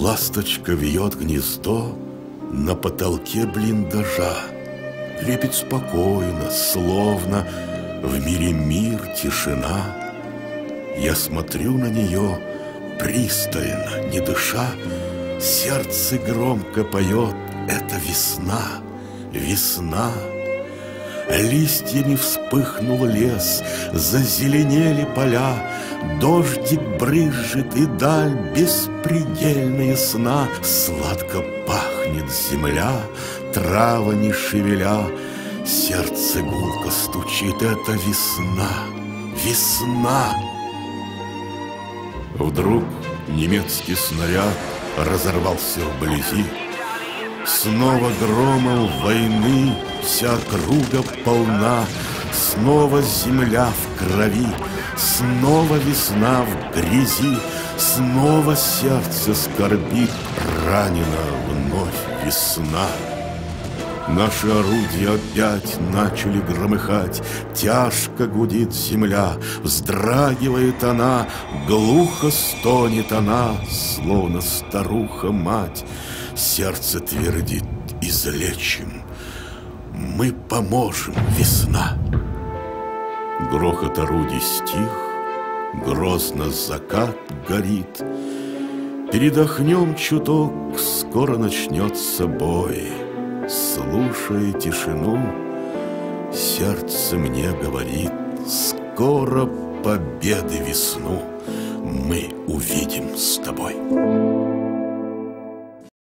Ласточка вьет гнездо на потолке блиндажа. Лепит спокойно, словно в мире мир, тишина. Я смотрю на нее пристально, не дыша. Сердце громко поет: это весна, весна. Листьями вспыхнул лес, зазеленели поля, дождик брызжет, и даль беспредельная сна. Сладко пахнет земля, трава не шевеля, сердце гулко стучит: это весна, весна. Вдруг немецкий снаряд разорвался вблизи. Снова громом войны вся округа полна, снова земля в крови, снова весна в грязи, снова сердце скорбит, ранена вновь весна. Наши орудия опять начали громыхать, тяжко гудит земля, вздрагивает она, глухо стонет она, словно старуха-мать. Сердце твердит: излечим, мы поможем, весна. Грохот орудий стих, грозно закат горит. Передохнем чуток, скоро начнется бой. Слушая тишину, сердце мне говорит: скоро победы весну мы увидим с тобой.